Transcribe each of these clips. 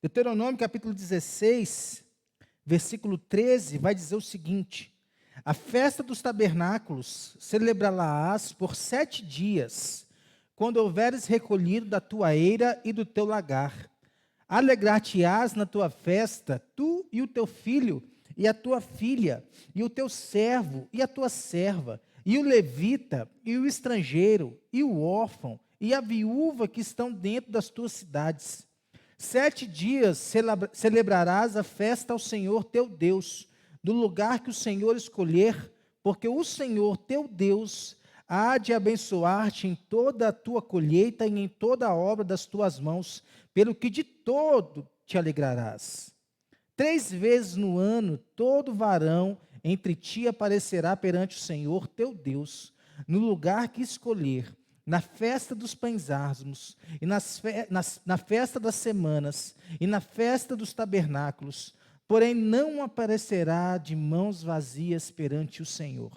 Deuteronômio capítulo 16, versículo 13, vai dizer o seguinte: a festa dos tabernáculos celebrá-la-ás por 7 dias, quando houveres recolhido da tua eira e do teu lagar. Alegrar-te-ás na tua festa, tu e o teu filho, e a tua filha, e o teu servo, e a tua serva, e o levita, e o estrangeiro, e o órfão, e a viúva que estão dentro das tuas cidades. 7 dias celebrarás a festa ao Senhor teu Deus, do lugar que o Senhor escolher, porque o Senhor teu Deus há de abençoar-te em toda a tua colheita e em toda a obra das tuas mãos, pelo que de todo te alegrarás. 3 vezes no ano, todo varão entre ti aparecerá perante o Senhor teu Deus, no lugar que escolher, na festa dos pães asmos, e na festa das semanas, e na festa dos tabernáculos, porém não aparecerá de mãos vazias perante o Senhor.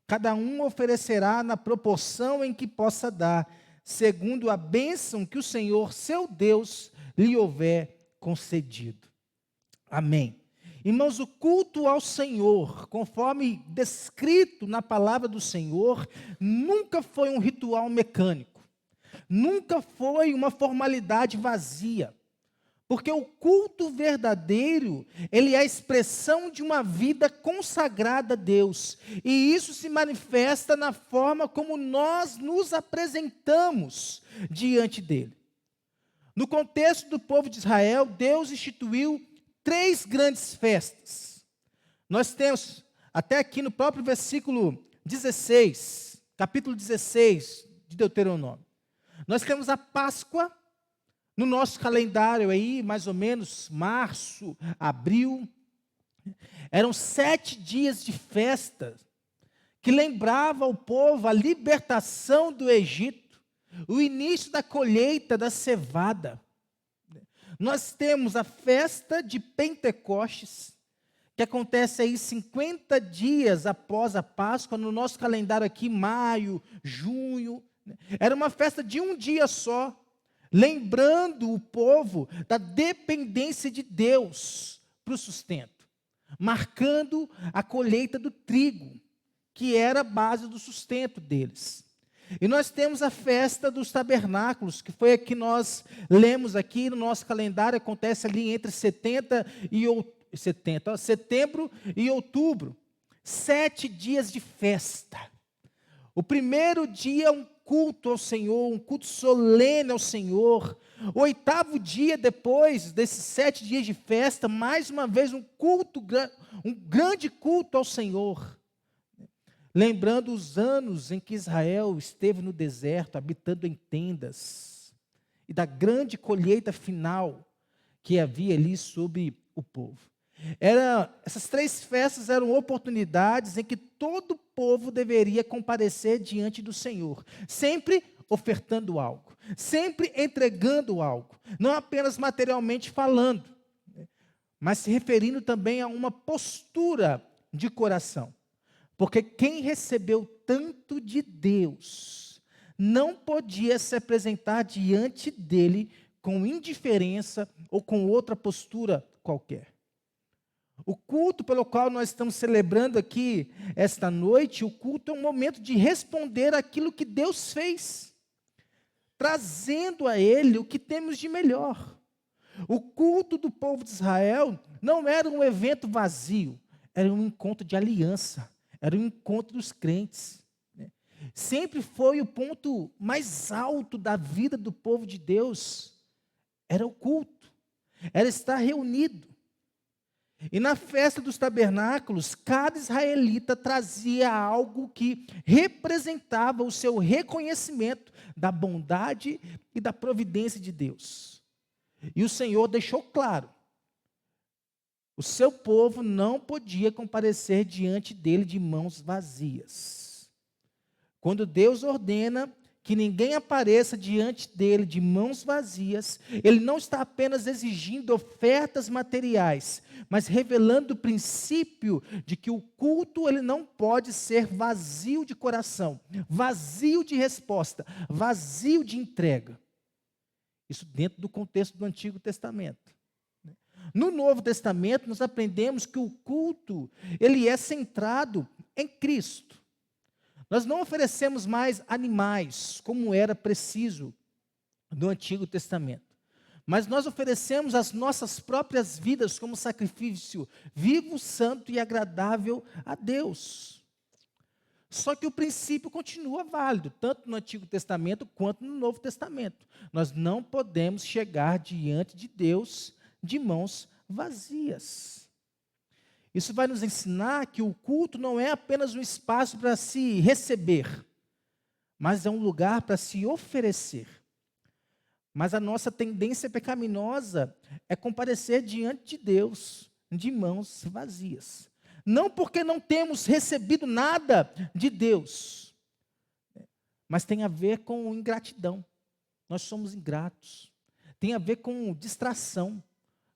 Cada um oferecerá na proporção em que possa dar, segundo a bênção que o Senhor, seu Deus, lhe houver concedido. Amém. Irmãos, o culto ao Senhor, conforme descrito na palavra do Senhor, nunca foi um ritual mecânico, nunca foi uma formalidade vazia, porque o culto verdadeiro, ele é a expressão de uma vida consagrada a Deus, e isso se manifesta na forma como nós nos apresentamos diante dele. No contexto do povo de Israel, Deus instituiu 3 grandes festas. Nós temos, até aqui no próprio versículo 16, capítulo 16 de Deuteronômio, nós temos a Páscoa, no nosso calendário aí, mais ou menos março, abril. Eram 7 dias de festa, que lembrava ao povo a libertação do Egito, o início da colheita da cevada. Nós temos a festa de Pentecostes, que acontece aí 50 dias após a Páscoa, no nosso calendário aqui, maio, junho. Era uma festa de um dia só, lembrando o povo da dependência de Deus para o sustento, marcando a colheita do trigo, que era a base do sustento deles. E nós temos a festa dos tabernáculos, que foi a que nós lemos aqui no nosso calendário, acontece ali entre setembro e outubro. 7 dias de festa. O primeiro dia é um culto ao Senhor, um culto solene ao Senhor. O 8º dia, depois desses 7 dias de festa, mais uma vez um grande culto ao Senhor. Lembrando os anos em que Israel esteve no deserto, habitando em tendas, e da grande colheita final que havia ali sobre o povo. Essas 3 festas eram oportunidades em que todo o povo deveria comparecer diante do Senhor, sempre ofertando algo, sempre entregando algo, não apenas materialmente falando, mas se referindo também a uma postura de coração. Porque quem recebeu tanto de Deus não podia se apresentar diante dele com indiferença ou com outra postura qualquer. O culto pelo qual nós estamos celebrando aqui esta noite, o culto é um momento de responder aquilo que Deus fez, trazendo a Ele o que temos de melhor. O culto do povo de Israel não era um evento vazio, era um encontro de aliança. Era o encontro dos crentes. Sempre foi o ponto mais alto da vida do povo de Deus. Era o culto. Era estar reunido. E na festa dos tabernáculos, cada israelita trazia algo que representava o seu reconhecimento da bondade e da providência de Deus. E o Senhor deixou claro: o seu povo não podia comparecer diante dele de mãos vazias. Quando Deus ordena que ninguém apareça diante dele de mãos vazias, ele não está apenas exigindo ofertas materiais, mas revelando o princípio de que o culto ele não pode ser vazio de coração, vazio de resposta, vazio de entrega. Isso dentro do contexto do Antigo Testamento. No Novo Testamento, nós aprendemos que o culto, ele é centrado em Cristo. Nós não oferecemos mais animais, como era preciso no Antigo Testamento. Mas nós oferecemos as nossas próprias vidas como sacrifício vivo, santo e agradável a Deus. Só que o princípio continua válido, tanto no Antigo Testamento quanto no Novo Testamento. Nós não podemos chegar diante de Deus de mãos vazias. Isso vai nos ensinar que o culto não é apenas um espaço para se receber, mas é um lugar para se oferecer. Mas a nossa tendência pecaminosa é comparecer diante de Deus de mãos vazias. Não porque não temos recebido nada de Deus, mas tem a ver com ingratidão. Nós somos ingratos. Tem a ver com distração.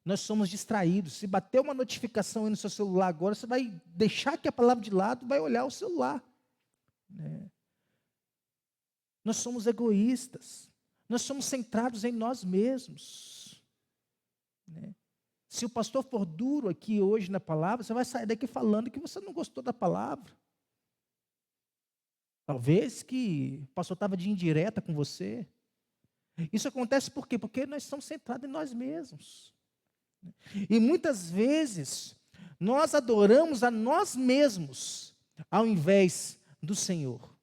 Nós somos distraídos. Se bater uma notificação aí no seu celular agora, você vai deixar que a palavra de lado, vai olhar o celular. Nós somos egoístas. Nós somos centrados em nós mesmos. Se o pastor for duro aqui hoje na palavra, você vai sair daqui falando que você não gostou da palavra. Talvez que o pastor estava de indireta com você. Isso acontece por quê? Porque nós estamos centrados em nós mesmos. E muitas vezes, nós adoramos a nós mesmos, ao invés do Senhor.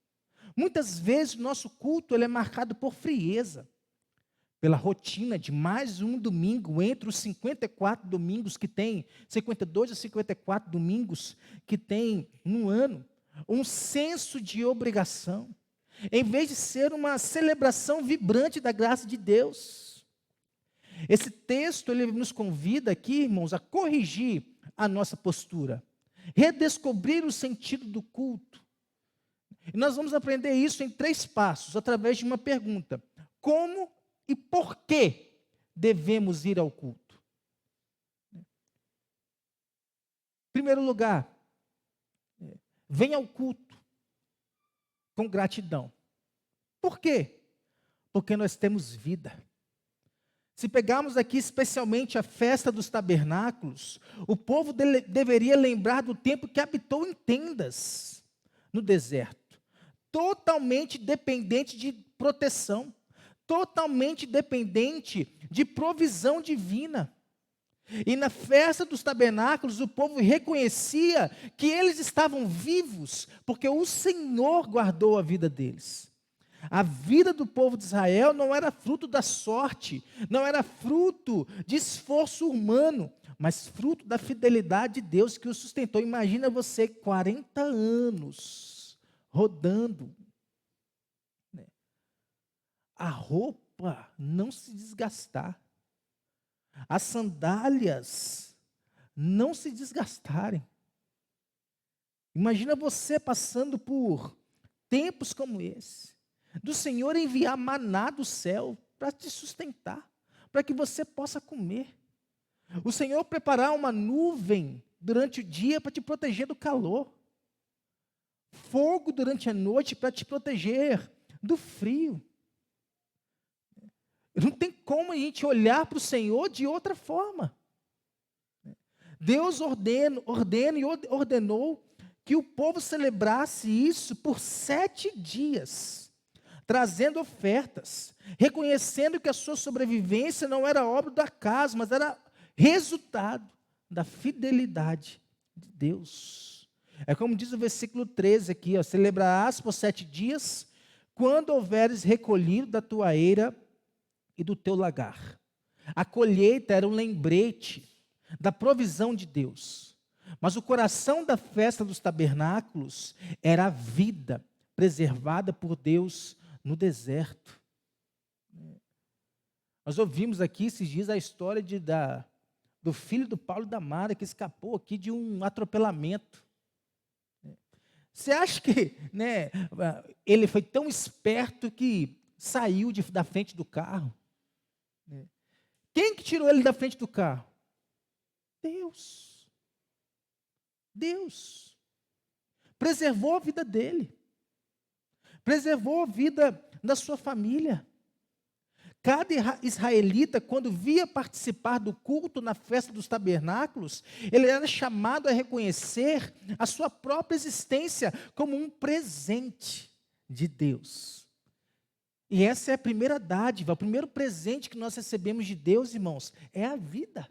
Muitas vezes, o nosso culto ele é marcado por frieza, pela rotina de mais um domingo, entre os 54 domingos que tem, 52 a 54 domingos que tem no ano, um senso de obrigação, em vez de ser uma celebração vibrante da graça de Deus. Esse texto, ele nos convida aqui, irmãos, a corrigir a nossa postura, redescobrir o sentido do culto. E nós vamos aprender isso em 3 passos, através de uma pergunta: como e por que devemos ir ao culto? Em primeiro lugar, venha ao culto com gratidão. Por quê? Porque nós temos vida. Se pegarmos aqui especialmente a festa dos tabernáculos, o povo deveria lembrar do tempo que habitou em tendas no deserto, totalmente dependente de proteção, totalmente dependente de provisão divina. E na festa dos tabernáculos, o povo reconhecia que eles estavam vivos, porque o Senhor guardou a vida deles. A vida do povo de Israel não era fruto da sorte, não era fruto de esforço humano, mas fruto da fidelidade de Deus que o sustentou. Imagina você 40 anos rodando. A roupa não se desgastar. As sandálias não se desgastarem. Imagina você passando por tempos como esse, do Senhor enviar maná do céu para te sustentar, para que você possa comer. O Senhor preparar uma nuvem durante o dia para te proteger do calor. Fogo durante a noite para te proteger do frio. Não tem como a gente olhar para o Senhor de outra forma. Deus ordena e ordenou que o povo celebrasse isso por 7 dias, trazendo ofertas, reconhecendo que a sua sobrevivência não era obra do acaso, mas era resultado da fidelidade de Deus. É como diz o versículo 13 aqui, ó: celebrarás por 7 dias, quando houveres recolhido da tua eira e do teu lagar. A colheita era um lembrete da provisão de Deus. Mas o coração da festa dos tabernáculos era a vida preservada por Deus no deserto. Nós ouvimos aqui esses dias a história do filho do Paulo e da Mara, que escapou aqui de um atropelamento. Você acha que ele foi tão esperto que saiu da frente do carro? Quem que tirou ele da frente do carro? Deus. Deus. Preservou a vida dele. Preservou a vida da sua família. Cada israelita, quando via participar do culto na festa dos tabernáculos, ele era chamado a reconhecer a sua própria existência como um presente de Deus. E essa é a primeira dádiva, o primeiro presente que nós recebemos de Deus, irmãos, é a vida.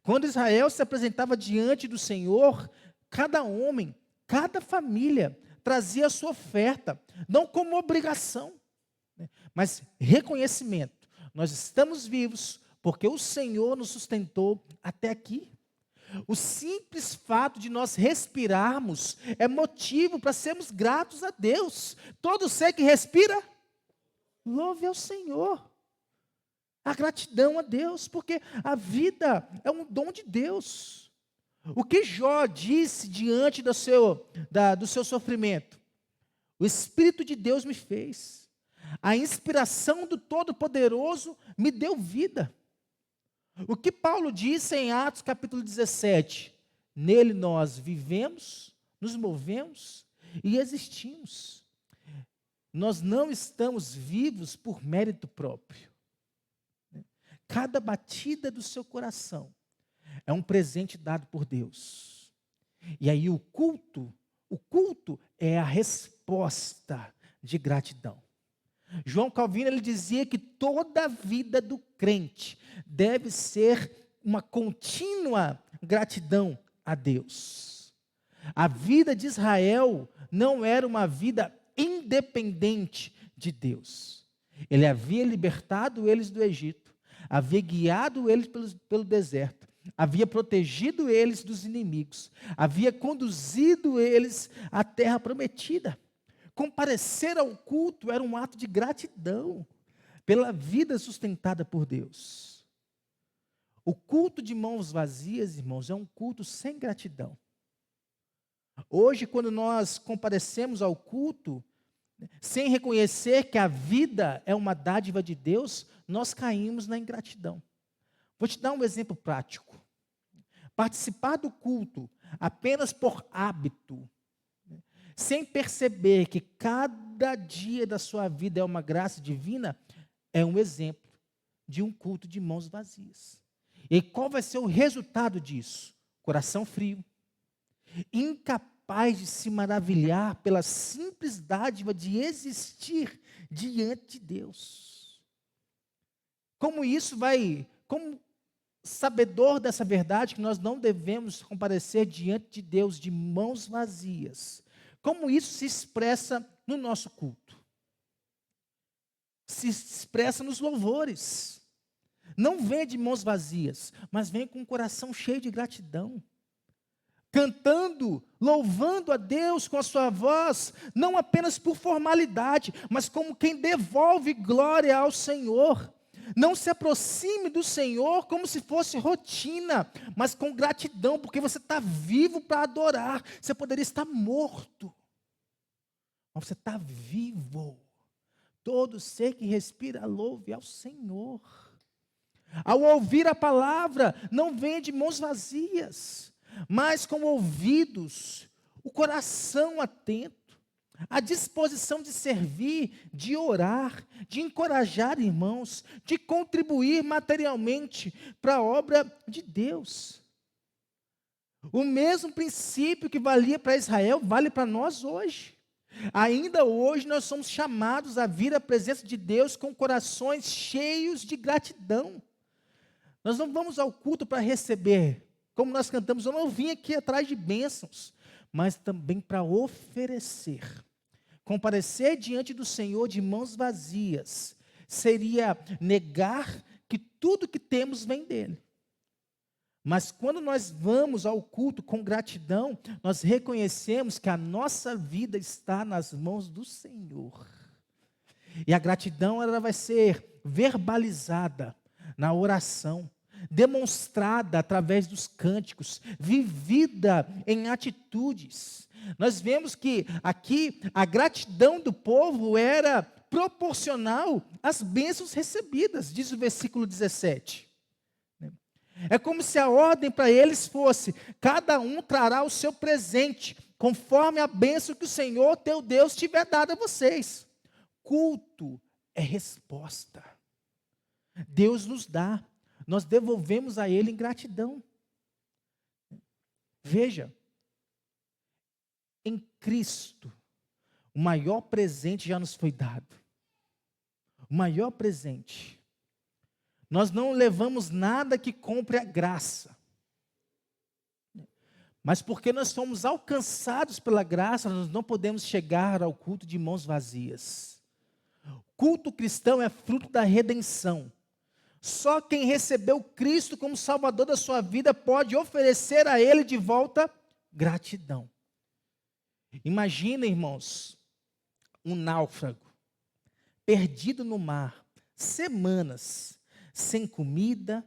Quando Israel se apresentava diante do Senhor, cada homem, cada família trazia a sua oferta, não como obrigação, mas reconhecimento. Nós estamos vivos porque o Senhor nos sustentou até aqui. O simples fato de nós respirarmos é motivo para sermos gratos a Deus. Todo ser que respira, louve ao Senhor. A gratidão a Deus, porque a vida é um dom de Deus. O que Jó disse diante do seu sofrimento? O Espírito de Deus me fez. A inspiração do Todo-Poderoso me deu vida. O que Paulo disse em Atos capítulo 17? Nele nós vivemos, nos movemos e existimos. Nós não estamos vivos por mérito próprio. Cada batida do seu coração é um presente dado por Deus. E aí o culto é a resposta de gratidão. João Calvino ele dizia que toda a vida do crente deve ser uma contínua gratidão a Deus. A vida de Israel não era uma vida independente de Deus. Ele havia libertado eles do Egito, havia guiado eles pelo deserto, havia protegido eles dos inimigos, havia conduzido eles à terra prometida. Comparecer ao culto era um ato de gratidão pela vida sustentada por Deus. O culto de mãos vazias, irmãos, é um culto sem gratidão. Hoje, quando nós comparecemos ao culto, sem reconhecer que a vida é uma dádiva de Deus, nós caímos na ingratidão. Vou te dar um exemplo prático. Participar do culto apenas por hábito, sem perceber que cada dia da sua vida é uma graça divina, é um exemplo de um culto de mãos vazias. E qual vai ser o resultado disso? Coração frio, incapaz de se maravilhar pela simples dádiva de existir diante de Deus. Como sabedor dessa verdade, que nós não devemos comparecer diante de Deus de mãos vazias, como isso se expressa no nosso culto? Se expressa nos louvores. Não vem de mãos vazias, mas vem com o coração cheio de gratidão. Cantando, louvando a Deus com a sua voz, não apenas por formalidade, mas como quem devolve glória ao Senhor. Não se aproxime do Senhor como se fosse rotina, mas com gratidão, porque você está vivo para adorar. Você poderia estar morto, mas você está vivo. Todo ser que respira, louve ao Senhor. Ao ouvir a palavra, não vem de mãos vazias, mas com ouvidos, o coração atento, a disposição de servir, de orar, de encorajar irmãos, de contribuir materialmente para a obra de Deus. O mesmo princípio que valia para Israel, vale para nós hoje. Ainda hoje nós somos chamados a vir à presença de Deus com corações cheios de gratidão. Nós não vamos ao culto para receber, como nós cantamos, eu não vim aqui atrás de bênçãos, mas também para oferecer. Comparecer diante do Senhor de mãos vazias seria negar que tudo que temos vem dele. Mas quando nós vamos ao culto com gratidão, nós reconhecemos que a nossa vida está nas mãos do Senhor. E a gratidão ela vai ser verbalizada na oração, demonstrada através dos cânticos, vivida em atitudes. Nós vemos que aqui a gratidão do povo era proporcional às bênçãos recebidas, diz o versículo 17. É como se a ordem para eles fosse: cada um trará o seu presente, conforme a bênção que o Senhor teu Deus tiver dado a vocês. Culto é resposta. Deus nos dá, nós devolvemos a Ele em gratidão. Veja, em Cristo, o maior presente já nos foi dado. O maior presente. Nós não levamos nada que compre a graça. Mas porque nós somos alcançados pela graça, nós não podemos chegar ao culto de mãos vazias. O culto cristão é fruto da redenção. Só quem recebeu Cristo como Salvador da sua vida pode oferecer a Ele de volta gratidão. Imagina, irmãos, um náufrago, perdido no mar, semanas, sem comida,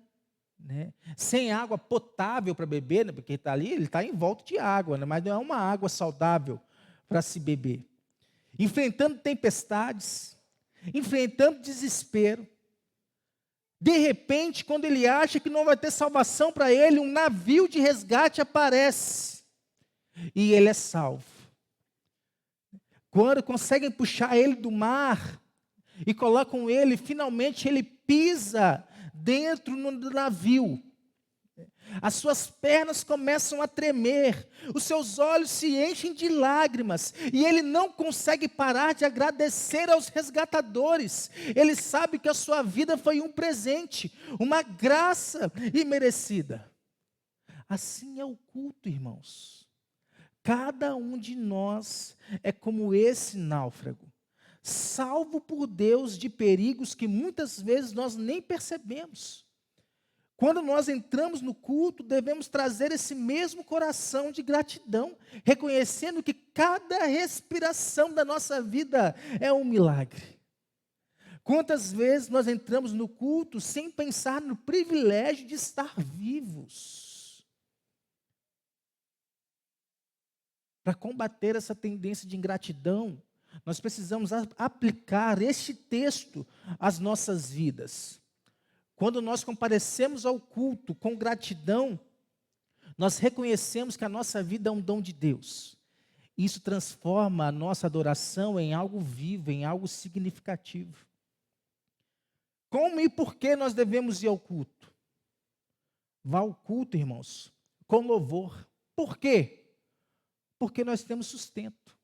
sem água potável para beber, porque está ali, ele está em volta de água, mas não é uma água saudável para se beber. Enfrentando tempestades, enfrentando desespero. De repente, quando ele acha que não vai ter salvação para ele, um navio de resgate aparece e ele é salvo. Quando conseguem puxar ele do mar e colocam ele, finalmente ele pisa dentro do navio. As suas pernas começam a tremer, os seus olhos se enchem de lágrimas, e ele não consegue parar de agradecer aos resgatadores. Ele sabe que a sua vida foi um presente, uma graça imerecida. Assim é o culto, irmãos. Cada um de nós é como esse náufrago, salvo por Deus de perigos que muitas vezes nós nem percebemos. Quando nós entramos no culto, devemos trazer esse mesmo coração de gratidão, reconhecendo que cada respiração da nossa vida é um milagre. Quantas vezes nós entramos no culto sem pensar no privilégio de estar vivos? Para combater essa tendência de ingratidão, nós precisamos aplicar este texto às nossas vidas. Quando nós comparecemos ao culto com gratidão, nós reconhecemos que a nossa vida é um dom de Deus. Isso transforma a nossa adoração em algo vivo, em algo significativo. Como e por que nós devemos ir ao culto? Vá ao culto, irmãos, com louvor. Por quê? Porque nós temos sustento.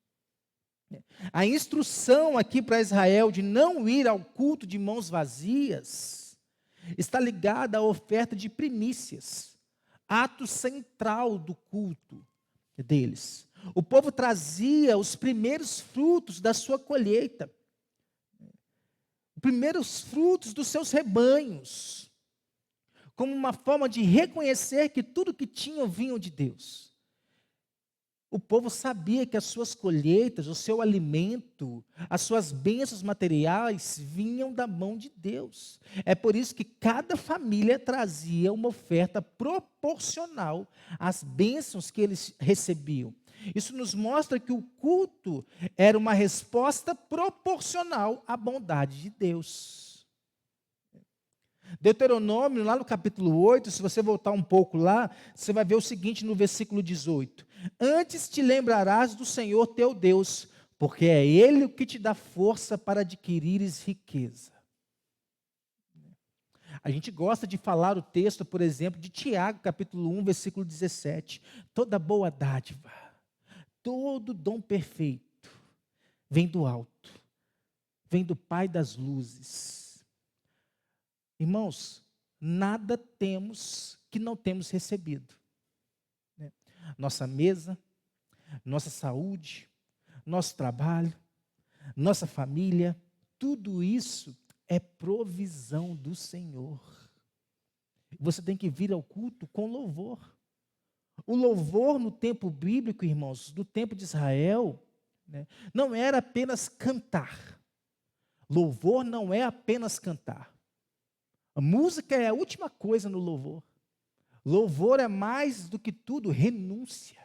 A instrução aqui para Israel de não ir ao culto de mãos vazias está ligada à oferta de primícias, ato central do culto deles. O povo trazia os primeiros frutos da sua colheita, os primeiros frutos dos seus rebanhos, como uma forma de reconhecer que tudo que tinham vinham de Deus. O povo sabia que as suas colheitas, o seu alimento, as suas bênçãos materiais vinham da mão de Deus. É por isso que cada família trazia uma oferta proporcional às bênçãos que eles recebiam. Isso nos mostra que o culto era uma resposta proporcional à bondade de Deus. Deuteronômio, lá no capítulo 8, se você voltar um pouco lá, você vai ver o seguinte no versículo 18. Antes te lembrarás do Senhor teu Deus, porque é Ele o que te dá força para adquirires riqueza. A gente gosta de falar o texto, por exemplo, de Tiago, capítulo 1, versículo 17. Toda boa dádiva, todo dom perfeito, vem do alto, vem do Pai das luzes. Irmãos, nada temos que não temos recebido. Nossa mesa, nossa saúde, nosso trabalho, nossa família, tudo isso é provisão do Senhor. Você tem que vir ao culto com louvor. O louvor no tempo bíblico, irmãos, do tempo de Israel, não era apenas cantar. Louvor não é apenas cantar. A música é a última coisa no louvor. Louvor é mais do que tudo renúncia.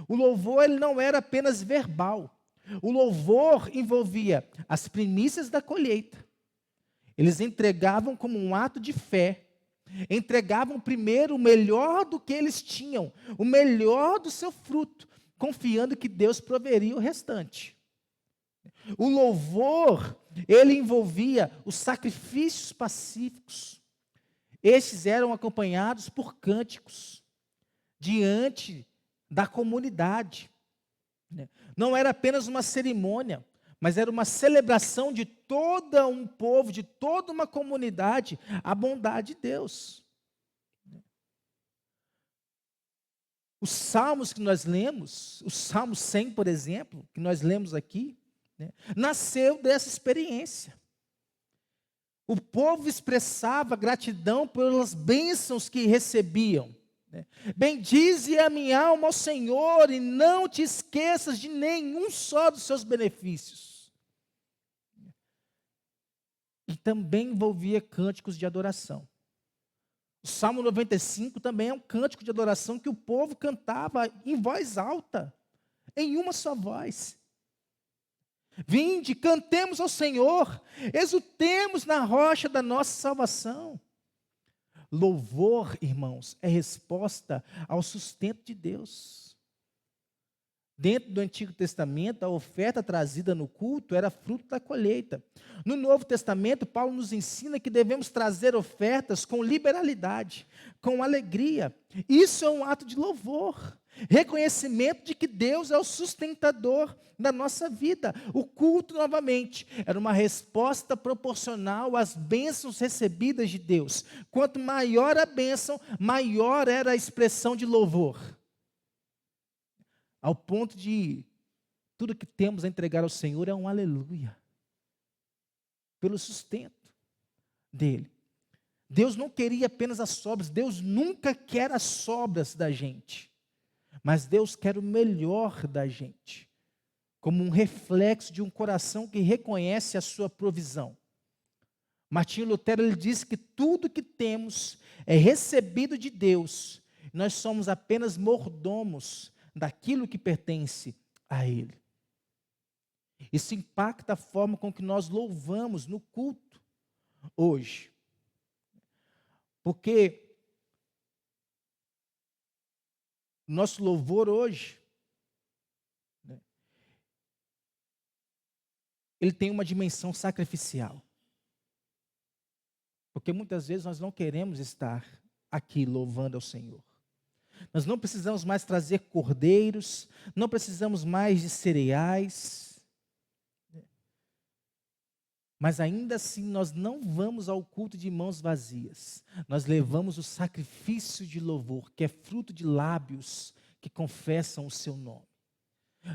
O louvor ele não era apenas verbal. O louvor envolvia as primícias da colheita. Eles entregavam como um ato de fé. Entregavam primeiro o melhor do que eles tinham, o melhor do seu fruto, confiando que Deus proveria o restante. O louvor ele envolvia os sacrifícios pacíficos. Estes eram acompanhados por cânticos diante da comunidade. Não era apenas uma cerimônia, mas era uma celebração de todo um povo, de toda uma comunidade, a bondade de Deus. Os salmos que nós lemos, o Salmo 100, por exemplo, que nós lemos aqui, nasceu dessa experiência. O povo expressava gratidão pelas bênçãos que recebiam. Bendize a minha alma ao Senhor e não te esqueças de nenhum só dos seus benefícios. E também envolvia cânticos de adoração. O Salmo 95 também é um cântico de adoração que o povo cantava em voz alta, em uma só voz. Vinde, cantemos ao Senhor, exultemos na rocha da nossa salvação. Louvor, irmãos, é resposta ao sustento de Deus. Dentro do Antigo Testamento, a oferta trazida no culto era fruto da colheita. No Novo Testamento, Paulo nos ensina que devemos trazer ofertas com liberalidade, com alegria. Isso é um ato de louvor, reconhecimento de que Deus é o sustentador da nossa vida. O culto, novamente, era uma resposta proporcional às bênçãos recebidas de Deus. Quanto maior a bênção, maior era a expressão de louvor. Ao ponto de tudo que temos a entregar ao Senhor é um aleluia. Pelo sustento dele. Deus não queria apenas as sobras, Deus nunca quer as sobras da gente. Mas Deus quer o melhor da gente. Como um reflexo de um coração que reconhece a sua provisão. Martinho Lutero, ele disse que tudo que temos é recebido de Deus. Nós somos apenas mordomos daquilo que pertence a Ele. Isso impacta a forma com que nós louvamos no culto hoje. Porque nosso louvor hoje, ele tem uma dimensão sacrificial. Porque muitas vezes nós não queremos estar aqui louvando ao Senhor. Nós não precisamos mais trazer cordeiros, não precisamos mais de cereais. Mas ainda assim nós não vamos ao culto de mãos vazias. Nós levamos o sacrifício de louvor, que é fruto de lábios que confessam o seu nome.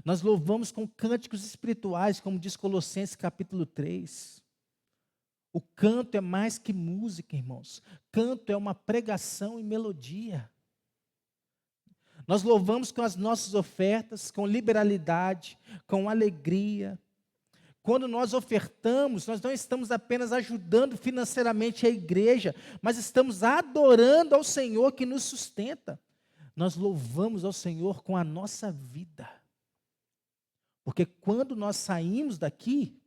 Nós louvamos com cânticos espirituais, como diz Colossenses capítulo 3. O canto é mais que música, irmãos. Canto é uma pregação e melodia. Nós louvamos com as nossas ofertas, com liberalidade, com alegria. Quando nós ofertamos, nós não estamos apenas ajudando financeiramente a igreja, mas estamos adorando ao Senhor que nos sustenta. Nós louvamos ao Senhor com a nossa vida. Porque quando nós saímos daqui,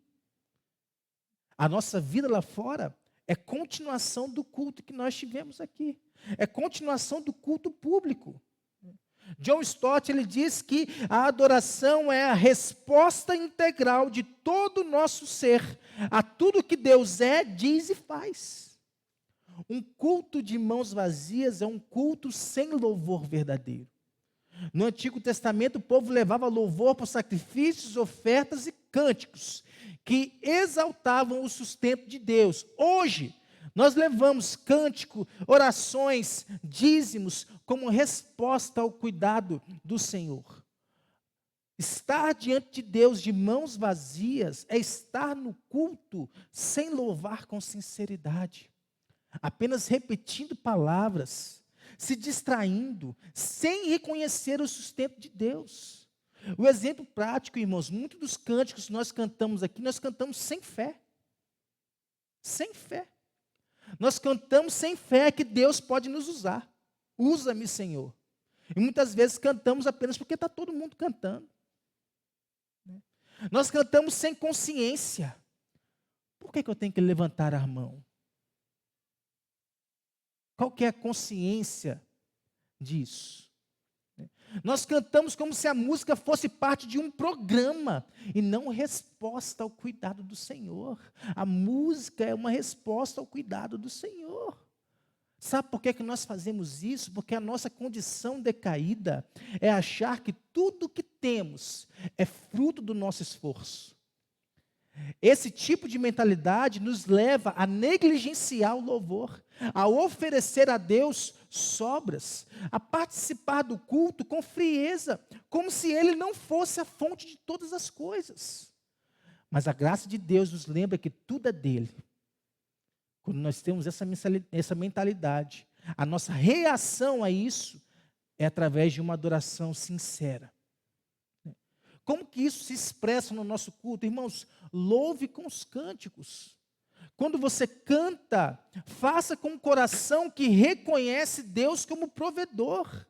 a nossa vida lá fora é continuação do culto que nós tivemos aqui. É continuação do culto público. John Stott, ele diz que a adoração é a resposta integral de todo o nosso ser a tudo que Deus é, diz e faz. Um culto de mãos vazias é um culto sem louvor verdadeiro. No Antigo Testamento, o povo levava louvor por sacrifícios, ofertas e cânticos, que exaltavam o sustento de Deus. Hoje, nós levamos cântico, orações, dízimos, como resposta ao cuidado do Senhor. Estar diante de Deus de mãos vazias é estar no culto sem louvar com sinceridade, apenas repetindo palavras, se distraindo, sem reconhecer o sustento de Deus. O exemplo prático, irmãos, muitos dos cânticos que nós cantamos aqui, nós cantamos sem fé. Sem fé. Nós cantamos sem fé que Deus pode nos usar. Usa-me, Senhor. E muitas vezes cantamos apenas porque está todo mundo cantando. Nós cantamos sem consciência. Por que eu tenho que levantar a mão? Qual que é a consciência disso? Nós cantamos como se a música fosse parte de um programa e não resposta ao cuidado do Senhor. A música é uma resposta ao cuidado do Senhor. Sabe por que nós fazemos isso? Porque a nossa condição decaída é achar que tudo que temos é fruto do nosso esforço. Esse tipo de mentalidade nos leva a negligenciar o louvor, a oferecer a Deus sobras, a participar do culto com frieza, como se Ele não fosse a fonte de todas as coisas. Mas a graça de Deus nos lembra que tudo é dele. Quando nós temos essa mentalidade, a nossa reação a isso é através de uma adoração sincera. Como que isso se expressa no nosso culto? Irmãos, louve com os cânticos. Quando você canta, faça com um coração que reconhece Deus como provedor.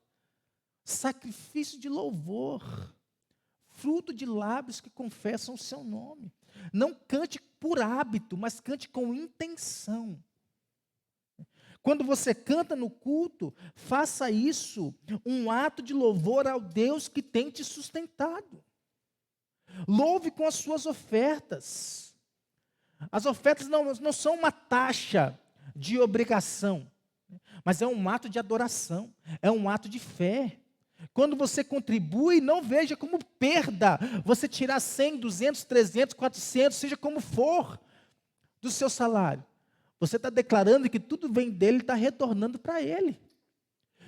Sacrifício de louvor, fruto de lábios que confessam o seu nome. Não cante por hábito, mas cante com intenção. Quando você canta no culto, faça isso um ato de louvor ao Deus que tem te sustentado. Louve com as suas ofertas. As ofertas não são uma taxa de obrigação, mas é um ato de adoração, é um ato de fé. Quando você contribui, não veja como perda você tirar 100, 200, 300, 400, seja como for, do seu salário. Você está declarando que tudo vem dele e está retornando para ele.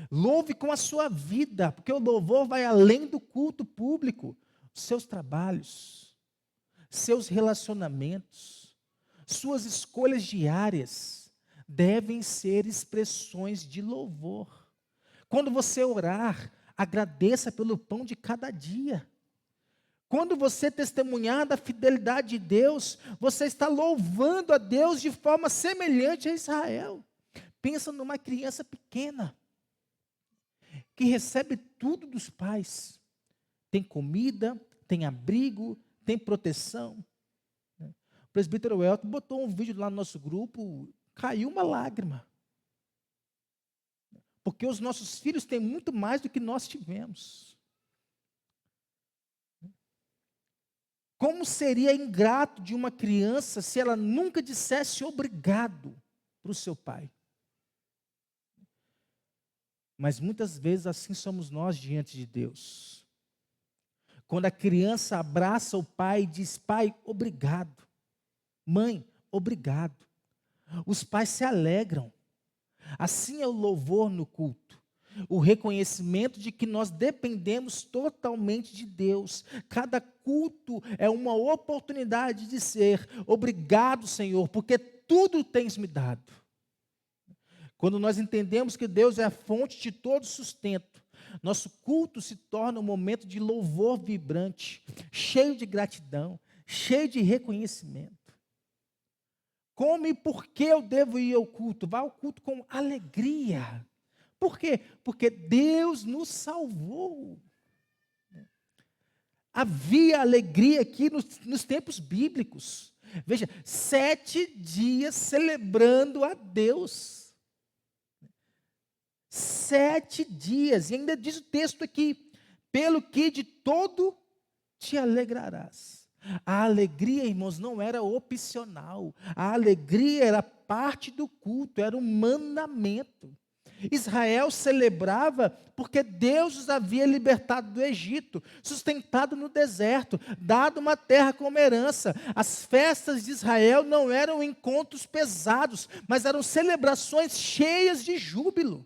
Louve com a sua vida, porque o louvor vai além do culto público. Seus trabalhos, seus relacionamentos, suas escolhas diárias devem ser expressões de louvor. Quando você orar, agradeça pelo pão de cada dia. Quando você testemunhar da fidelidade de Deus, você está louvando a Deus de forma semelhante a Israel. Pensa numa criança pequena, que recebe tudo dos pais. Tem comida, tem abrigo, tem proteção. O presbítero Elton botou um vídeo lá no nosso grupo, caiu uma lágrima. Porque os nossos filhos têm muito mais do que nós tivemos. Como seria ingrato de uma criança se ela nunca dissesse obrigado para o seu pai? Mas muitas vezes assim somos nós diante de Deus. Quando a criança abraça o pai e diz: pai, obrigado. Mãe, obrigado. Os pais se alegram. Assim é o louvor no culto. O reconhecimento de que nós dependemos totalmente de Deus. Cada culto é uma oportunidade de dizer: obrigado, Senhor, porque tudo tens me dado. Quando nós entendemos que Deus é a fonte de todo sustento, nosso culto se torna um momento de louvor vibrante, cheio de gratidão, cheio de reconhecimento. Como e por que eu devo ir ao culto? Vá ao culto com alegria. Por quê? Porque Deus nos salvou. Havia alegria aqui nos tempos bíblicos. Veja, 7 dias celebrando a Deus. 7 dias, e ainda diz o texto aqui: pelo que de todo te alegrarás. A alegria, irmãos, não era opcional. A alegria era parte do culto, era um mandamento. Israel celebrava porque Deus os havia libertado do Egito, sustentado no deserto, dado uma terra como herança. As festas de Israel não eram encontros pesados, mas eram celebrações cheias de júbilo.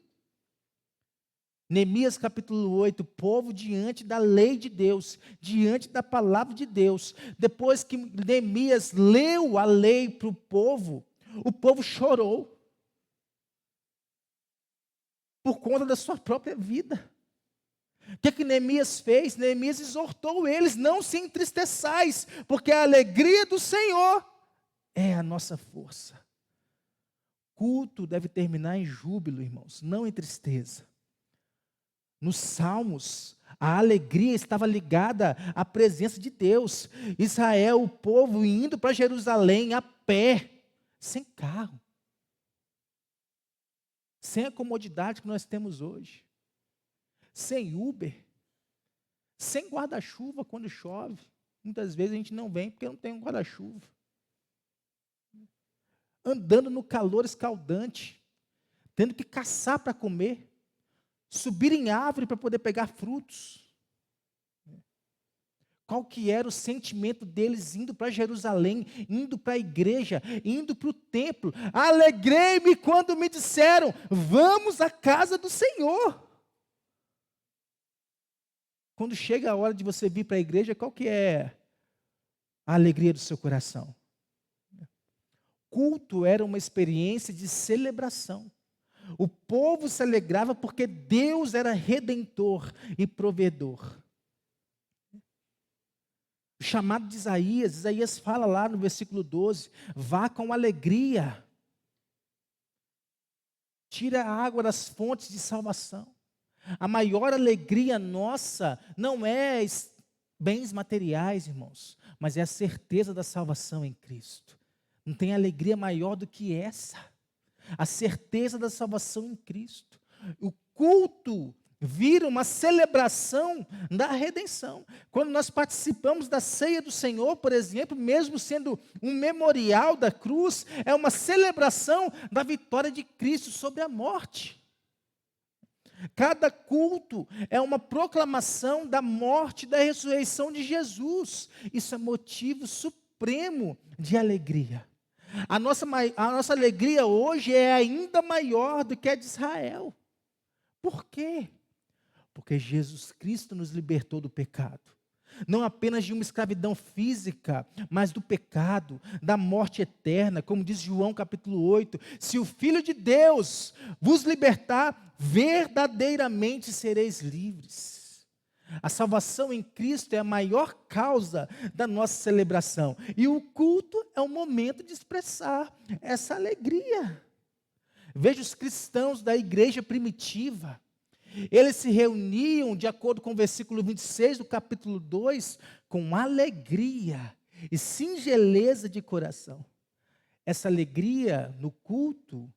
Neemias capítulo 8, o povo diante da lei de Deus, diante da palavra de Deus. Depois que Neemias leu a lei para o povo chorou. Por conta da sua própria vida. O que Neemias fez? Neemias exortou eles: não se entristeçais, porque a alegria do Senhor é a nossa força. Culto deve terminar em júbilo, irmãos, não em tristeza. Nos Salmos, a alegria estava ligada à presença de Deus. Israel, o povo indo para Jerusalém a pé, sem carro, sem a comodidade que nós temos hoje. sem Uber, sem guarda-chuva quando chove. Muitas vezes a gente não vem porque não tem um guarda-chuva. Andando no calor escaldante, tendo que caçar para comer, subir em árvore para poder pegar frutos. Qual que era o sentimento deles indo para Jerusalém, indo para a igreja, indo para o templo? Alegrei-me quando me disseram, vamos à casa do Senhor. Quando chega a hora de você vir para a igreja, qual que é a alegria do seu coração? Culto era uma experiência de celebração. O povo se alegrava porque Deus era redentor e provedor. O chamado de Isaías fala lá no versículo 12, vá com alegria, tira a água das fontes de salvação. A maior alegria nossa não é bens materiais, irmãos, mas é a certeza da salvação em Cristo. Não tem alegria maior do que essa, a certeza da salvação em Cristo. O culto vira uma celebração da redenção. Quando nós participamos da ceia do Senhor, por exemplo, mesmo sendo um memorial da cruz, é uma celebração da vitória de Cristo sobre a morte. Cada culto é uma proclamação da morte e da ressurreição de Jesus. Isso é motivo supremo de alegria. A nossa alegria hoje é ainda maior do que a de Israel. Por quê? Porque Jesus Cristo nos libertou do pecado. Não apenas de uma escravidão física, mas do pecado, da morte eterna, como diz João capítulo 8. Se o Filho de Deus vos libertar, verdadeiramente sereis livres. A salvação em Cristo é a maior causa da nossa celebração. E o culto é um momento de expressar essa alegria. Veja os cristãos da igreja primitiva. Eles se reuniam, de acordo com o versículo 26 do capítulo 2, com alegria e singeleza de coração. Essa alegria no culto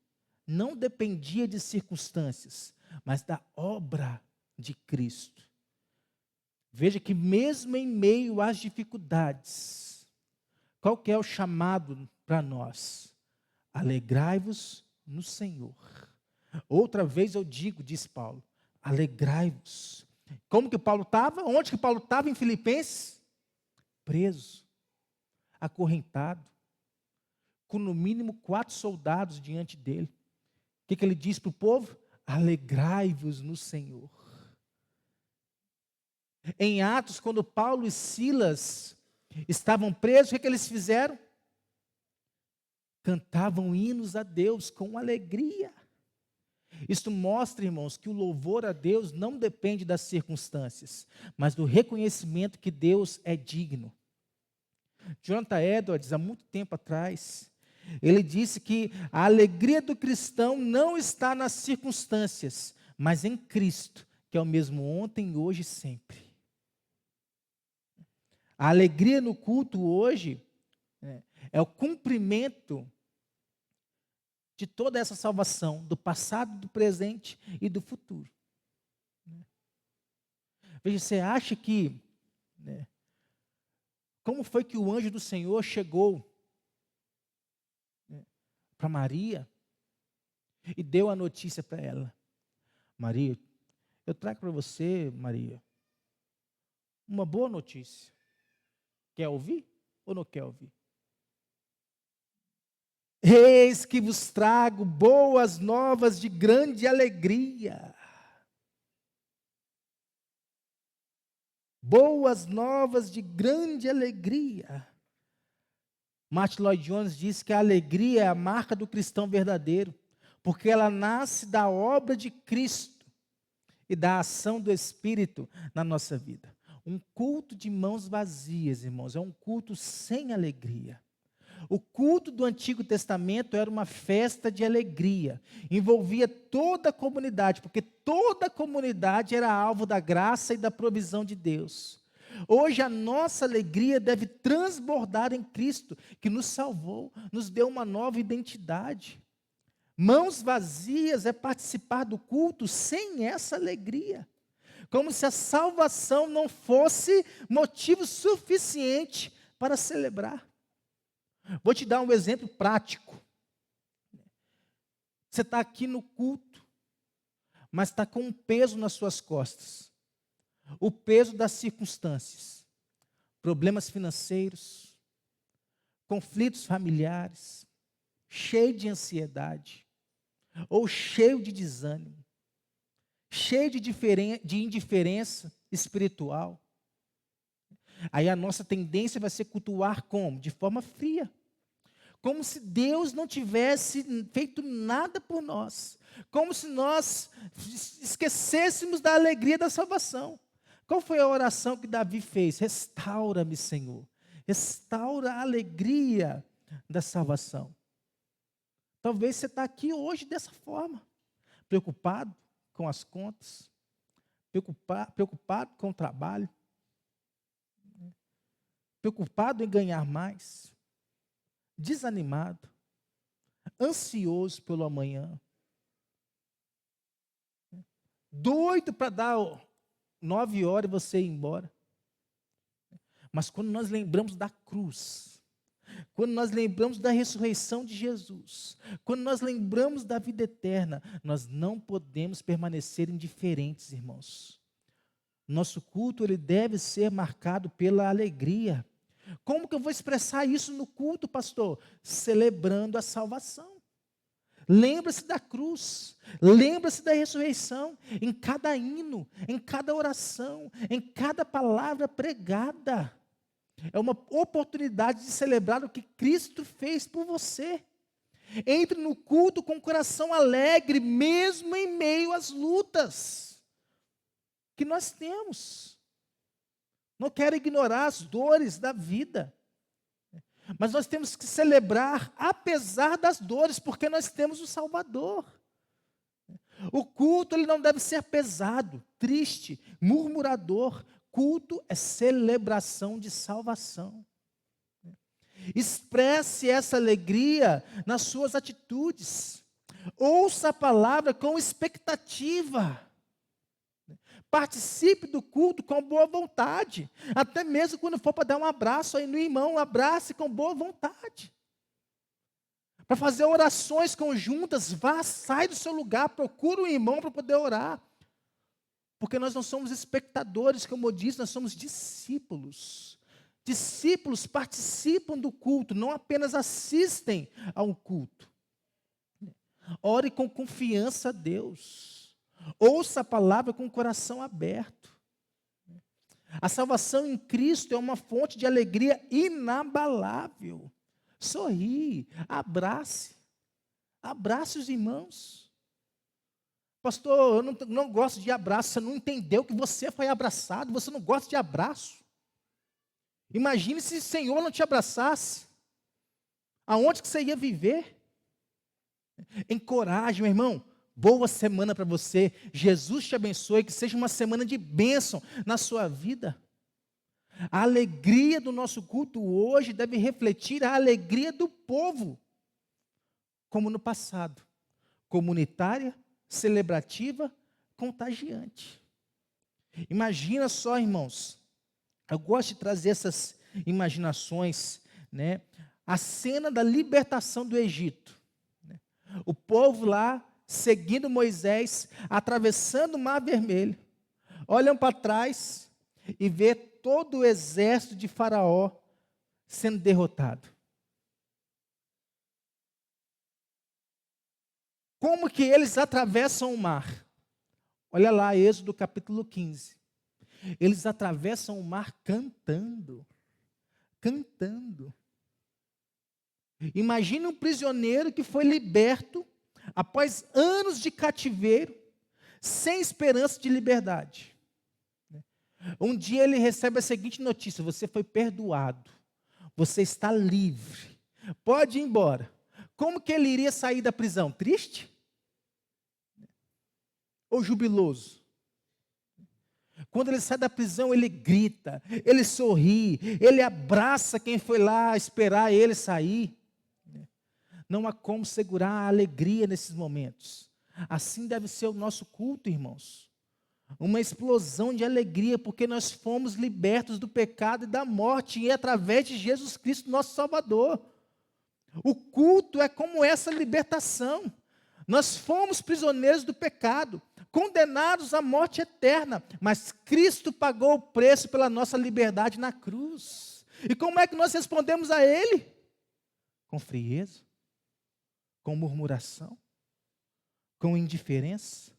não dependia de circunstâncias, mas da obra de Cristo. Veja que mesmo em meio às dificuldades, qual que é o chamado para nós? Alegrai-vos no Senhor. Outra vez eu digo, diz Paulo, alegrai-vos. Como que Paulo estava? Onde que Paulo estava em Filipenses? Preso, acorrentado, com no mínimo 4 soldados diante dele. O que ele diz para o povo? Alegrai-vos no Senhor. Em Atos, quando Paulo e Silas estavam presos, o que eles fizeram? Cantavam hinos a Deus com alegria. Isto mostra, irmãos, que o louvor a Deus não depende das circunstâncias, mas do reconhecimento que Deus é digno. Jonathan Edwards, há muito tempo atrás, ele disse que a alegria do cristão não está nas circunstâncias, mas em Cristo, que é o mesmo ontem, hoje e sempre. A alegria no culto hoje é o cumprimento de toda essa salvação, do passado, do presente e do futuro. Veja, você acha que, como foi que o anjo do Senhor chegou para Maria e deu a notícia para ela? Maria, eu trago para você, Maria, uma boa notícia. Quer ouvir ou não quer ouvir? Eis que vos trago boas novas de grande alegria. Boas novas de grande alegria. Martin Lloyd Jones diz que a alegria é a marca do cristão verdadeiro, porque ela nasce da obra de Cristo e da ação do Espírito na nossa vida. Um culto de mãos vazias, irmãos, é um culto sem alegria. O culto do Antigo Testamento era uma festa de alegria, envolvia toda a comunidade, porque toda a comunidade era alvo da graça e da provisão de Deus. Hoje a nossa alegria deve transbordar em Cristo, que nos salvou, nos deu uma nova identidade. Mãos vazias é participar do culto sem essa alegria. Como se a salvação não fosse motivo suficiente para celebrar. Vou te dar um exemplo prático. Você está aqui no culto, mas está com um peso nas suas costas. O peso das circunstâncias. Problemas financeiros, conflitos familiares, cheio de ansiedade, ou cheio de desânimo, cheio de indiferença espiritual. Aí a nossa tendência vai ser cultuar como? De forma fria. Como se Deus não tivesse feito nada por nós. Como se nós esquecêssemos da alegria da salvação. Qual foi a oração que Davi fez? Restaura-me, Senhor. Restaura a alegria da salvação. Talvez você está aqui hoje dessa forma. Preocupado com as contas. Preocupado com o trabalho. Preocupado em ganhar mais. Desanimado. Ansioso pelo amanhã. Doido para dar 9 horas e você ir embora. Mas quando nós lembramos da cruz, quando nós lembramos da ressurreição de Jesus, quando nós lembramos da vida eterna, nós não podemos permanecer indiferentes, irmãos. Nosso culto ele deve ser marcado pela alegria. Como que eu vou expressar isso no culto, pastor? Celebrando a salvação. Lembra-se da cruz, lembra-se da ressurreição, em cada hino, em cada oração, em cada palavra pregada. É uma oportunidade de celebrar o que Cristo fez por você. Entre no culto com o coração alegre, mesmo em meio às lutas que nós temos. Não quero ignorar as dores da vida. Mas nós temos que celebrar apesar das dores, porque nós temos o Salvador. O culto ele não deve ser pesado, triste, murmurador. Culto é celebração de salvação. Expresse essa alegria nas suas atitudes. Ouça a palavra com expectativa. Participe do culto com boa vontade. Até mesmo quando for para dar um abraço aí no irmão, abrace com boa vontade. Para fazer orações conjuntas, vá, sai do seu lugar, procura um irmão para poder orar. Porque nós não somos espectadores, como eu disse, nós somos discípulos. Discípulos participam do culto, não apenas assistem ao culto. Ore com confiança a Deus. Ouça a palavra com o coração aberto. A salvação em Cristo é uma fonte de alegria inabalável. Sorri, abrace. Abrace os irmãos. Pastor, eu não gosto de abraço. Você não entendeu que você foi abraçado. Você não gosta de abraço. Imagine se o Senhor não te abraçasse. Aonde que você ia viver? Encoraje, meu irmão. Boa semana para você. Jesus te abençoe. Que seja uma semana de bênção na sua vida. A alegria do nosso culto hoje deve refletir a alegria do povo. Como no passado. Comunitária, celebrativa, contagiante. Imagina só, irmãos. Eu gosto de trazer essas imaginações, né? A cena da libertação do Egito. O povo lá, seguindo Moisés, atravessando o Mar Vermelho, olham para trás e vê todo o exército de Faraó sendo derrotado. Como que eles atravessam o mar? Olha lá, Êxodo capítulo 15. Eles atravessam o mar cantando. Cantando. Imagine um prisioneiro que foi liberto após anos de cativeiro, sem esperança de liberdade. Um dia ele recebe a seguinte notícia: você foi perdoado, você está livre, pode ir embora. Como que ele iria sair da prisão? Triste? Ou jubiloso? Quando ele sai da prisão, ele grita, ele sorri, ele abraça quem foi lá esperar ele sair. Não há como segurar a alegria nesses momentos. Assim deve ser o nosso culto, irmãos. uma explosão de alegria, porque nós fomos libertos do pecado e da morte, e é através de Jesus Cristo, nosso Salvador. O culto é como essa libertação. Nós fomos prisioneiros do pecado, condenados à morte eterna, mas Cristo pagou o preço pela nossa liberdade na cruz. E como é que nós respondemos a Ele? Com frieza, com murmuração, com indiferença.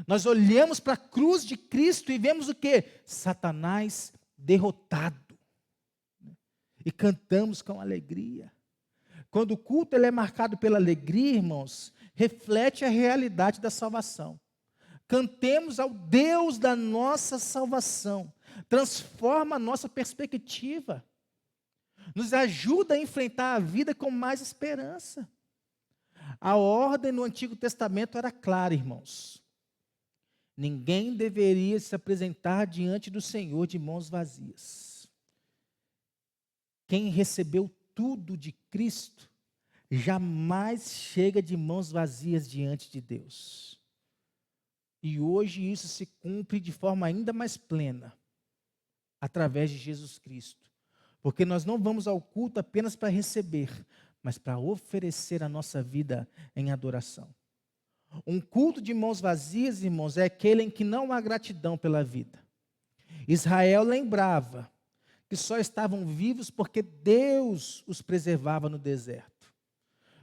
Nós olhamos para a cruz de Cristo e vemos o quê? Satanás derrotado. E cantamos com alegria. Quando o culto ele é marcado pela alegria, irmãos, reflete a realidade da salvação. Cantemos ao Deus da nossa salvação. Transforma a nossa perspectiva. Nos ajuda a enfrentar a vida com mais esperança. A ordem no Antigo Testamento era clara, irmãos. Ninguém deveria se apresentar diante do Senhor de mãos vazias. Quem recebeu tudo de Cristo, jamais chega de mãos vazias diante de Deus. E hoje isso se cumpre de forma ainda mais plena, através de Jesus Cristo. Porque nós não vamos ao culto apenas para receber, mas para oferecer a nossa vida em adoração. Um culto de mãos vazias, irmãos, é aquele em que não há gratidão pela vida. Israel lembrava que só estavam vivos porque Deus os preservava no deserto.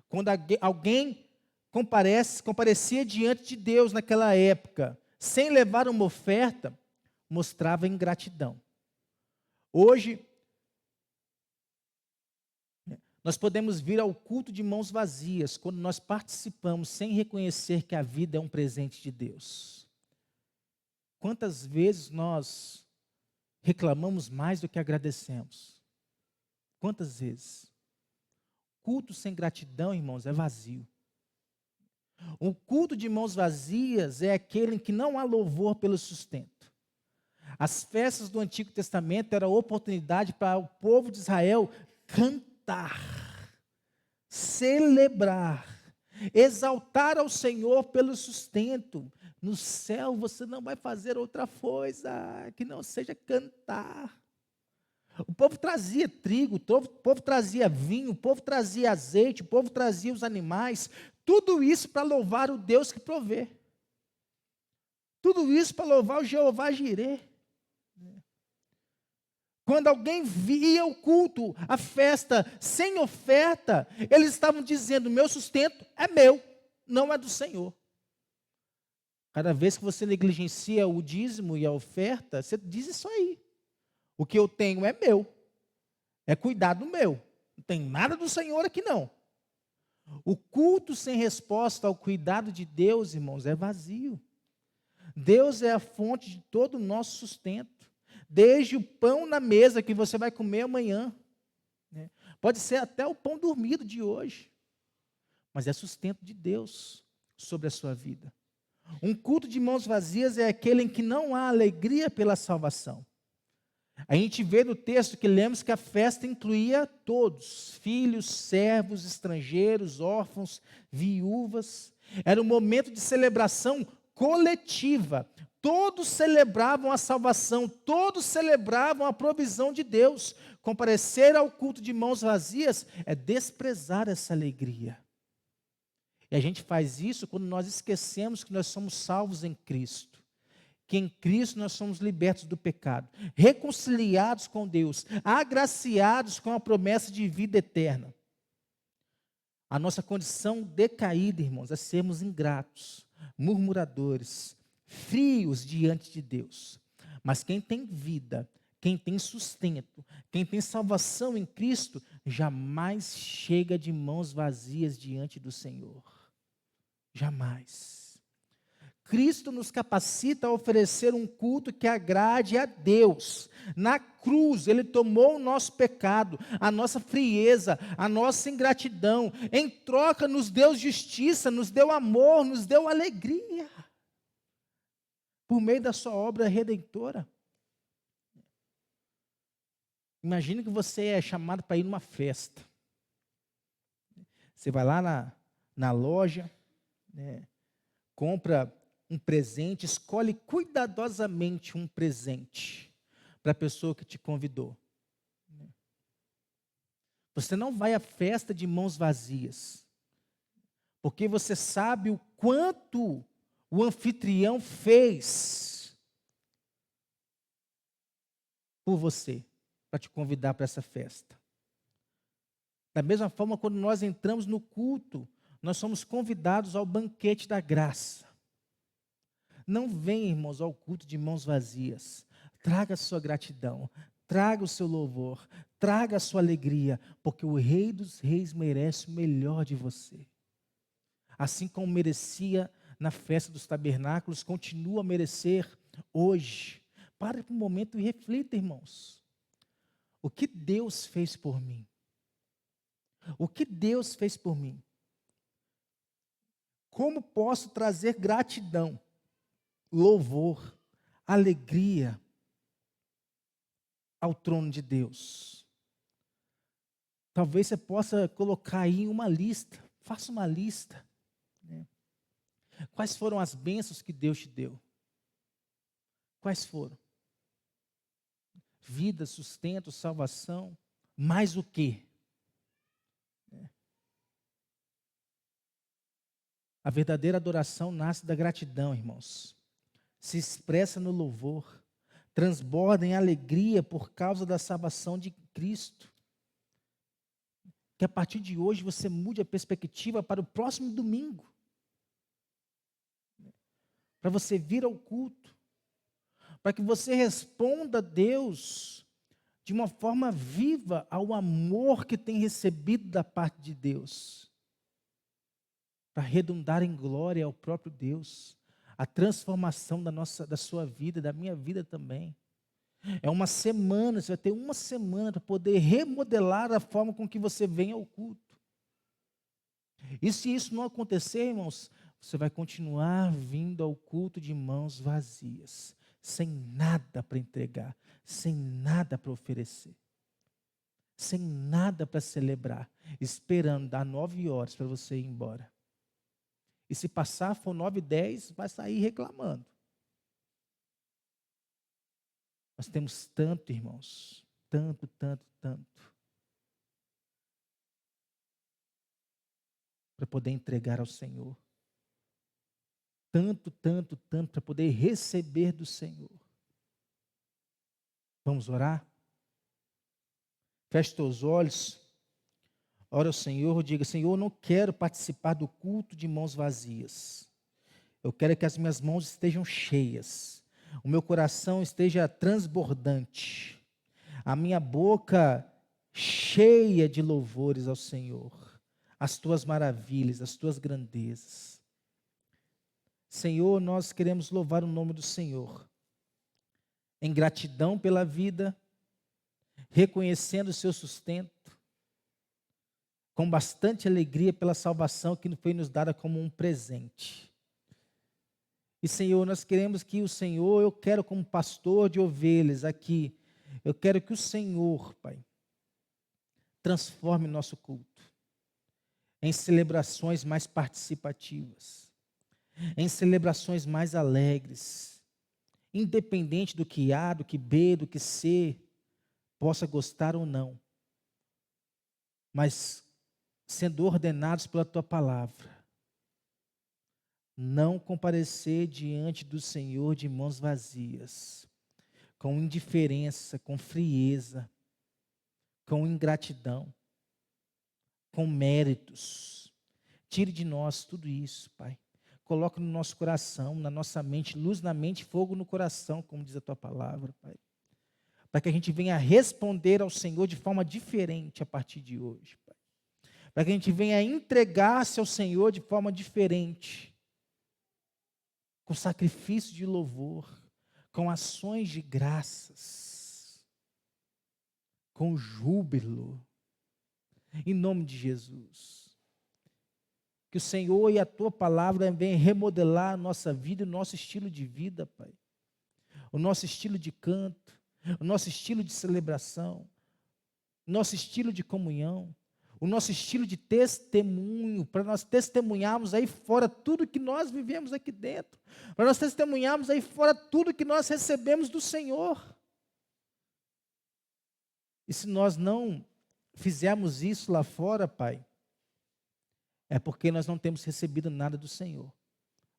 Quando alguém comparecia diante de Deus naquela época, sem levar uma oferta, mostrava ingratidão. Hoje, nós podemos vir ao culto de mãos vazias, quando nós participamos sem reconhecer que a vida é um presente de Deus. Quantas vezes nós reclamamos mais do que agradecemos? Quantas vezes? Culto sem gratidão, irmãos, é vazio. Um culto de mãos vazias é aquele em que não há louvor pelo sustento. As festas do Antigo Testamento eram a oportunidade para o povo de Israel cantar, celebrar, exaltar ao Senhor pelo sustento. No céu você não vai fazer outra coisa que não seja cantar. O povo trazia trigo, o povo trazia vinho, o povo trazia azeite, o povo trazia os animais, tudo isso para louvar o Deus que provê. Tudo isso para louvar o Jeová Jireh. Quando alguém via o culto, a festa, sem oferta, eles estavam dizendo: meu sustento é meu, não é do Senhor. Cada vez que você negligencia o dízimo e a oferta, você diz isso aí. O que eu tenho é meu, é cuidado meu. Não tem nada do Senhor aqui não. O culto sem resposta ao cuidado de Deus, irmãos, é vazio. Deus é a fonte de todo o nosso sustento. Desde o pão na mesa que você vai comer amanhã. Né? Pode ser até o pão dormido de hoje. Mas é sustento de Deus sobre a sua vida. Um culto de mãos vazias é aquele em que não há alegria pela salvação. A gente vê no texto que lemos que a festa incluía todos, filhos, servos, estrangeiros, órfãos, viúvas. Era um momento de celebração coletiva. Todos celebravam a salvação, todos celebravam a provisão de Deus. Comparecer ao culto de mãos vazias é desprezar essa alegria. E a gente faz isso quando nós esquecemos que nós somos salvos em Cristo. Que em Cristo nós somos libertos do pecado, reconciliados com Deus, agraciados com a promessa de vida eterna. A nossa condição decaída, irmãos, é sermos ingratos, murmuradores, frios diante de Deus. Mas quem tem vida, quem tem sustento, quem tem salvação em Cristo, jamais chega de mãos vazias diante do Senhor. Jamais. Cristo nos capacita a oferecer um culto que agrade a Deus. Na cruz, Ele tomou o nosso pecado, a nossa frieza, a nossa ingratidão. Em troca, nos deu justiça, nos deu amor, nos deu alegria. Por meio da sua obra redentora. Imagine que você é chamado para ir numa festa. Você vai lá na loja, né, compra um presente, escolhe cuidadosamente um presente para a pessoa que te convidou. Você não vai à festa de mãos vazias, porque você sabe o quanto o anfitrião fez por você, para te convidar para essa festa. Da mesma forma, quando nós entramos no culto, nós somos convidados ao banquete da graça. Não venha, irmãos, ao culto de mãos vazias. Traga a sua gratidão, traga o seu louvor, traga a sua alegria, porque o Rei dos Reis merece o melhor de você. Assim como merecia na festa dos tabernáculos, continua a merecer hoje. Pare por um momento e reflita, irmãos. O que Deus fez por mim? O que Deus fez por mim? Como posso trazer gratidão, louvor, alegria ao trono de Deus? Talvez você possa colocar aí uma lista. Faça uma lista. Né? Quais foram as bênçãos que Deus te deu? Quais foram? Vida, sustento, salvação. Mais o quê? A verdadeira adoração nasce da gratidão, irmãos. Se expressa no louvor. Transborda em alegria por causa da salvação de Cristo. Que a partir de hoje você mude a perspectiva para o próximo domingo. Para você vir ao culto. Para que você responda a Deus de uma forma viva ao amor que tem recebido da parte de Deus. Para redundar em glória ao próprio Deus, a transformação da sua vida, da minha vida também. É uma semana, você vai ter uma semana para poder remodelar a forma com que você vem ao culto. E se isso não acontecer, irmãos, você vai continuar vindo ao culto de mãos vazias, sem nada para entregar, sem nada para oferecer, sem nada para celebrar, esperando dar 9 horas para você ir embora. E se passar, for 9h10, vai sair reclamando. Nós temos tanto, irmãos, tanto, para poder entregar ao Senhor. Tanto para poder receber do Senhor. Vamos orar? Feche teus olhos. Ora ao Senhor, diga: Senhor, eu não quero participar do culto de mãos vazias. Eu quero que as minhas mãos estejam cheias. O meu coração esteja transbordante. A minha boca cheia de louvores ao Senhor. As tuas maravilhas, as tuas grandezas. Senhor, nós queremos louvar o nome do Senhor. Em gratidão pela vida, reconhecendo o seu sustento, com bastante alegria pela salvação que foi nos dada como um presente. E Senhor, nós queremos que o Senhor, eu quero como pastor de ovelhas aqui, eu quero que o Senhor, Pai, transforme nosso culto em celebrações mais participativas, em celebrações mais alegres, independente do que A, do que B, do que C, possa gostar ou não, mas sendo ordenados pela Tua palavra, não comparecer diante do Senhor de mãos vazias, com indiferença, com frieza, com ingratidão, com méritos. Tire de nós tudo isso, Pai. Coloque no nosso coração, na nossa mente, luz na mente, fogo no coração, como diz a Tua palavra, Pai. Para que a gente venha responder ao Senhor de forma diferente a partir de hoje, Pai. Para que a gente venha entregar-se ao Senhor de forma diferente, com sacrifício de louvor, com ações de graças, com júbilo, em nome de Jesus. Que o Senhor e a Tua palavra venham remodelar a nossa vida e o nosso estilo de vida, Pai. O nosso estilo de canto, o nosso estilo de celebração, o nosso estilo de comunhão, o nosso estilo de testemunho, para nós testemunharmos aí fora tudo que nós vivemos aqui dentro, para nós testemunharmos aí fora tudo que nós recebemos do Senhor. E se nós não fizermos isso lá fora, Pai, é porque nós não temos recebido nada do Senhor.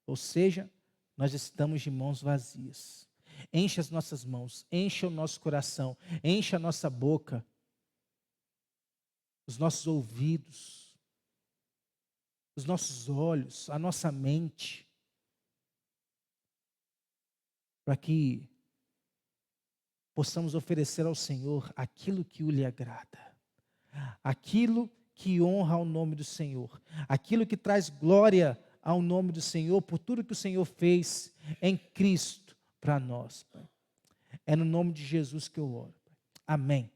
Ou seja, nós estamos de mãos vazias. Enche as nossas mãos, enche o nosso coração, enche a nossa boca, os nossos ouvidos, os nossos olhos, a nossa mente, para que possamos oferecer ao Senhor aquilo que o lhe agrada, aquilo que honra ao nome do Senhor, aquilo que traz glória ao nome do Senhor, por tudo que o Senhor fez em Cristo para nós, Pai. É no nome de Jesus que eu oro, Pai. Amém.